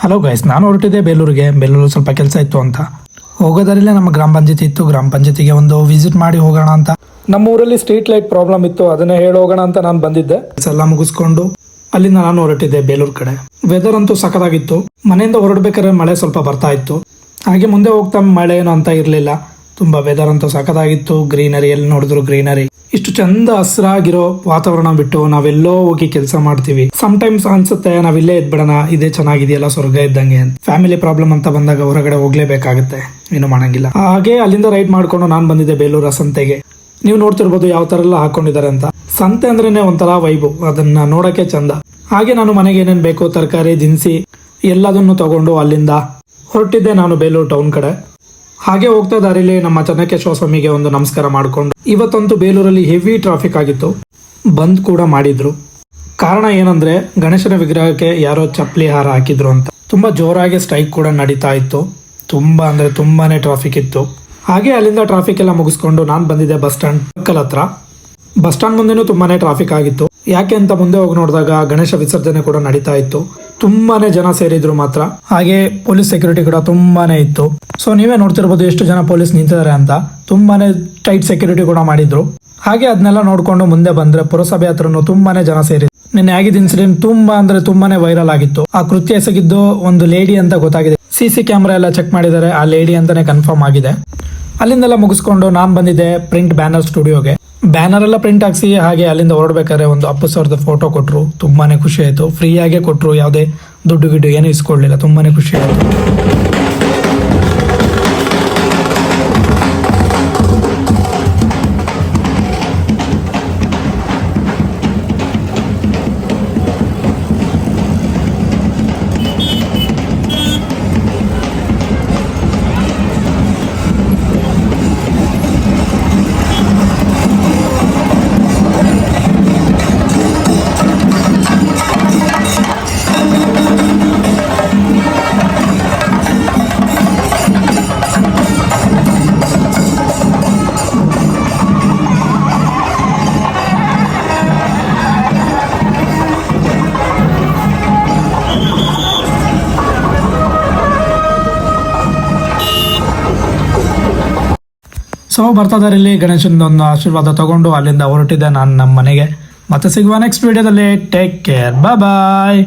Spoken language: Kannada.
ಹಲೋ ಗೈಸ್, ನಾನು ಹೊರಟಿದ್ದೆ ಬೇಲೂರು ಸ್ವಲ್ಪ ಕೆಲಸ ಇತ್ತು ಅಂತ. ಹೋಗೋದರಲ್ಲೇ ನಮ್ಮ ಗ್ರಾಮ ಪಂಚಾಯತಿ ಇತ್ತು. ಗ್ರಾಮ ಪಂಚಾಯತಿಗೆ ಒಂದು ವಿಸಿಟ್ ಮಾಡಿ ಹೋಗೋಣ ಅಂತ. ನಮ್ಮ ಊರಲ್ಲಿ ಸ್ಟ್ರೀಟ್ ಲೈಟ್ ಪ್ರಾಬ್ಲಮ್ ಇತ್ತು, ಅದನ್ನೇ ಹೇಳಿ ಹೋಗೋಣ ಅಂತ ನಾನು ಬಂದಿದ್ದೆ. ಎಲ್ಲ ಮುಗಿಸ್ಕೊಂಡು ಅಲ್ಲಿಂದ ನಾನು ಹೊರಟಿದ್ದೆ ಬೇಲೂರು ಕಡೆ. ವೆದರ್ ಅಂತೂ ಸಖತ್ತಾಗಿತ್ತು. ಮನೆಯಿಂದ ಹೊರಡ್ಬೇಕಾದ್ರೆ ಮಳೆ ಸ್ವಲ್ಪ ಬರ್ತಾ ಇತ್ತು. ಹಾಗೆ ಮುಂದೆ ಹೋಗ್ತಾ ಮಳೆ ಏನೋ ಅಂತ ಇರಲಿಲ್ಲ. ತುಂಬಾ ವೆದರ್ ಅಂತೂ ಸಖತ್ತಾಗಿತ್ತು. ಗ್ರೀನರಿ, ಎಲ್ಲಿ ನೋಡಿದ್ರು ಗ್ರೀನರಿ. ಇಷ್ಟು ಚಂದ ಹಸಿರಾಗಿರೋ ವಾತಾವರಣ ಬಿಟ್ಟು ನಾವೆಲ್ಲೋ ಹೋಗಿ ಕೆಲಸ ಮಾಡ್ತೀವಿ. ಟೈಮ್ಸ್ ಅನ್ಸುತ್ತೆ ನಾವಿಲ್ಲೇ ಇದ್ಬಿಡೋಣ, ಇದೇ ಚೆನ್ನಾಗಿದೆಯಲ್ಲ, ಸ್ವರ್ಗ ಇದ್ದಂಗೆ. ಫ್ಯಾಮಿಲಿ ಪ್ರಾಬ್ಲಮ್ ಅಂತ ಬಂದಾಗ ಹೊರಗಡೆ ಹೋಗ್ಲೇಬೇಕಾಗುತ್ತೆ, ಏನು ಮಾಡಂಗಿಲ್ಲ. ಹಾಗೆ ಅಲ್ಲಿಂದ ರೈಡ್ ಮಾಡ್ಕೊಂಡು ನಾನು ಬಂದಿದ್ದೆ ಬೇಲೂರ ಸಂತೆಗೆ. ನೀವು ನೋಡ್ತಿರ್ಬೋದು ಯಾವ ತರ ಎಲ್ಲ ಹಾಕೊಂಡಿದ್ದಾರೆ ಅಂತ. ಸಂತೆ ಅಂದ್ರೇನೆ ಒಂಥರ ವೈಬು, ಅದನ್ನ ನೋಡಕ್ಕೆ ಚಂದ. ಹಾಗೆ ನಾನು ಮನೆಗೆ ಏನೇನ್ ಬೇಕು, ತರಕಾರಿ, ದಿನಸಿ ಎಲ್ಲದನ್ನು ತಗೊಂಡು ಅಲ್ಲಿಂದ ಹೊರಟಿದ್ದೆ ನಾನು ಬೇಲೂರು ಟೌನ್ ಕಡೆ. ಹಾಗೆ ಹೋಗ್ತಾ ದಾರಿಲಿ ನಮ್ಮ ಚೆನ್ನಕೇಶವ ಸ್ವಾಮಿಗೆ ಒಂದು ನಮಸ್ಕಾರ ಮಾಡ್ಕೊಂಡು. ಇವತ್ತಂತೂ ಬೇಲೂರಲ್ಲಿ ಹೆವಿ ಟ್ರಾಫಿಕ್ ಆಗಿತ್ತು. ಬಂದ್ ಕೂಡ ಮಾಡಿದ್ರು. ಕಾರಣ ಏನಂದ್ರೆ ಗಣೇಶನ ವಿಗ್ರಹಕ್ಕೆ ಯಾರೋ ಚಪ್ಪಲಿ ಹಾರ ಹಾಕಿದ್ರು ಅಂತ. ತುಂಬಾ ಜೋರಾಗಿ ಸ್ಟ್ರೈಕ್ ಕೂಡ ನಡೀತಾ ಇತ್ತು. ತುಂಬಾನೇ ಟ್ರಾಫಿಕ್ ಇತ್ತು. ಹಾಗೆ ಅಲ್ಲಿಂದ ಟ್ರಾಫಿಕ್ ಎಲ್ಲ ಮುಗಿಸ್ಕೊಂಡು ನಾನು ಬಂದಿದ್ದೆ ಬಸ್ ಸ್ಟ್ಯಾಂಡ್ ಹತ್ರ. ಬಸ್ ಸ್ಟ್ಯಾಂಡ್ ಮುಂದೆನೂ ತುಂಬಾನೇ ಟ್ರಾಫಿಕ್ ಆಗಿತ್ತು. ಯಾಕೆ ಅಂತ ಮುಂದೆ ಹೋಗಿ ನೋಡಿದಾಗ ಗಣೇಶ ವಿಸರ್ಜನೆ ಕೂಡ ನಡೀತಾ ಇತ್ತು. ತುಂಬಾನೇ ಜನ ಸೇರಿದ್ರು ಮಾತ್ರ. ಹಾಗೆ ಪೊಲೀಸ್ ಸೆಕ್ಯೂರಿಟಿ ಕೂಡ ತುಂಬಾನೇ ಇತ್ತು. ಸೊ ನೀವೇ ನೋಡ್ತಿರ್ಬೋದು ಎಷ್ಟು ಜನ ಪೊಲೀಸ್ ನಿಂತಿದ್ದಾರೆ ಅಂತ. ತುಂಬಾನೇ ಟೈಟ್ ಸೆಕ್ಯೂರಿಟಿ ಕೂಡ ಮಾಡಿದ್ರು. ಹಾಗೆ ಅದನ್ನೆಲ್ಲ ನೋಡ್ಕೊಂಡು ಮುಂದೆ ಬಂದ್ರೆ ಪುರಸಭೆ ಹತ್ರನು ತುಂಬಾನೇ ಜನ ಸೇರಿದ್ರು. ನಿನ್ನೆ ಆಗಿದ್ದ ಇನ್ಸಿಡೆಂಟ್ ತುಂಬಾನೇ ವೈರಲ್ ಆಗಿತ್ತು. ಆ ಕೃತ್ಯ ಎಸಗಿದ್ದು ಒಂದು ಲೇಡಿ ಅಂತ ಗೊತ್ತಾಗಿದೆ. CC ಕ್ಯಾಮ್ರಾ ಎಲ್ಲ ಚೆಕ್ ಮಾಡಿದ್ದಾರೆ, ಆ ಲೇಡಿ ಅಂತಾನೆ ಕನ್ಫರ್ಮ್ ಆಗಿದೆ. ಅಲ್ಲಿಂದೆಲ್ಲ ಮುಗಿಸ್ಕೊಂಡು ನಾನು ಬಂದಿದ್ದೆ ಪ್ರಿಂಟ್ ಬ್ಯಾನರ್ ಸ್ಟುಡಿಯೋಗೆ. ಬ್ಯಾನರ್ ಎಲ್ಲ ಪ್ರಿಂಟ್ ಹಾಕ್ಸಿ ಹಾಗೆ ಅಲ್ಲಿಂದ ಹೊರಡ್ಬೇಕಾದ್ರೆ ಒಂದು ಅಪ್ಪು ಸರ್ದ ಫೋಟೋ ಕೊಟ್ರು. ತುಂಬಾನೇ ಖುಷಿ ಆಯ್ತು. ಫ್ರೀ ಆಗೇ ಕೊಟ್ರು, ಯಾವುದೇ ದುಡ್ಡು ಗಿಡ್ಡು ಏನು ಇಸ್ಕೊಳ್ಳಿಲ್ಲ. ತುಂಬಾನೇ ಖುಷಿ ಆಯ್ತು. ಸೊ ಬರ್ತಾ ದಾರಿಲಿ ಗಣೇಶನ ಒಂದು ಆಶೀರ್ವಾದ ತಗೊಂಡು ಅಲ್ಲಿಂದ ಹೊರಟಿದ್ದೆ ನಾನು ನಮ್ಮ ಮನೆಗೆ. ಮತ್ತೆ ಸಿಗುವ ನೆಕ್ಸ್ಟ್ ವಿಡಿಯೋದಲ್ಲಿ. ಟೇಕ್ ಕೇರ್, ಬಾಯ್.